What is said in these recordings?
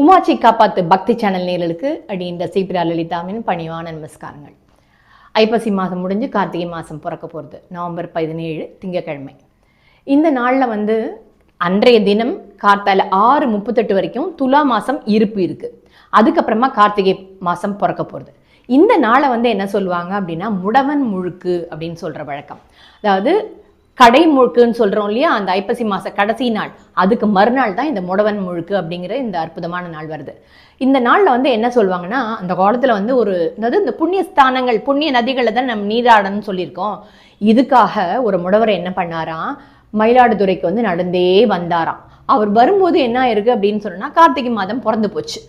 உமாச்சி காப்பாத்து பக்தி சேனல் நேயர்களுக்கு அடின்ற சீபிரா லலிதாவின் பணிவான நமஸ்காரங்கள். ஐப்பசி மாதம் முடிஞ்சு கார்த்திகை மாதம் பிறக்க போகிறது. நவம்பர் 17 திங்கக்கிழமை. இந்த நாளில் அன்றைய தினம் கார்த்தால 6:38 வரைக்கும் துலா மாதம் இருப்பு இருக்குது. அதுக்கப்புறமா கார்த்திகை மாதம் பிறக்க போகிறது. இந்த நாளை என்ன சொல்லுவாங்க அப்படின்னா முடவன் முழுக்கு அப்படின்னு சொல்கிற வழக்கம். அதாவது கடை முழுக்குன்னு சொல்கிறோம் இல்லையா, அந்த ஐப்பசி மாத கடைசி நாள், அதுக்கு மறுநாள் தான் இந்த முடவன் முழுக்கு அப்படிங்கிற இந்த அற்புதமான நாள் வருது. இந்த நாளில் என்ன சொல்லுவாங்கன்னா, அந்த காலத்தில் அதாவது இந்த புண்ணிய ஸ்தானங்கள், புண்ணிய நதிகளில் தான் நம்ம நீராடணும்னு சொல்லியிருக்கோம். இதுக்காக ஒரு முடவர் என்ன பண்ணாராம், மயிலாடுதுறைக்கு நடந்தே வந்தாராம். அவர் வரும்போது என்ன ஆயிருக்கு அப்படின்னு சொன்னால், கார்த்திகை மாதம் பிறந்து போச்சு.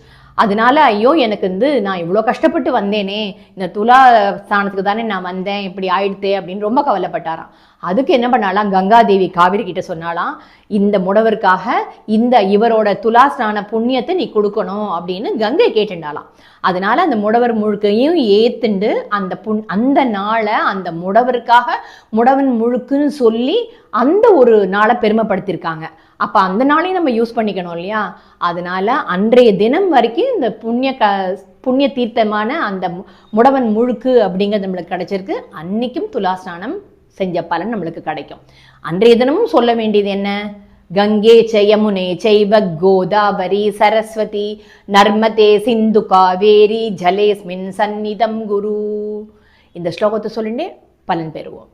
அதனால ஐயோ எனக்கு நான் இவ்வளோ கஷ்டப்பட்டு வந்தேனே, இந்த துலா ஸ்தானத்துக்கு தானே நான் வந்தேன், இப்படி ஆயிடுத்தே அப்படின்னு ரொம்ப கவலைப்பட்டாராம். அதுக்கு என்ன பண்ணாலாம், கங்காதேவி காவிரி கிட்ட சொன்னாலாம், இந்த முடவருக்காக இவரோட துலா ஸ்நான புண்ணியத்தை நீ கொடுக்கணும் அப்படின்னு கங்கை கேட்டுண்டாலாம். அதனால அந்த முடவர் முழுக்கையும் ஏத்துண்டு அந்த நாளை அந்த முடவருக்காக முடவன் முழுக்குன்னு சொல்லி அந்த ஒரு நாளை பெருமைப்படுத்தியிருக்காங்க. அப்போ அந்த நாளையும் நம்ம யூஸ் பண்ணிக்கணும் இல்லையா. அதனால அன்றைய தினம் வரைக்கும் இந்த புண்ணிய தீர்த்தமான அந்த முடவன் முழுக்கு அப்படிங்கிறது நம்மளுக்கு கிடைச்சிருக்கு. அன்னைக்கும் துலா ஸ்நானம் செஞ்ச பலன் நம்மளுக்கு கிடைக்கும். அன்றைய தினமும் சொல்ல வேண்டியது என்ன, கங்கே யமுனே சைவ கோதாவரி சரஸ்வதி நர்மதே சிந்து காவேரி ஜலேஸ்மின் சந்நிதம் குரு. இந்த ஸ்லோகத்தை சொல்லிட்டு பலன் பெறுவோம்.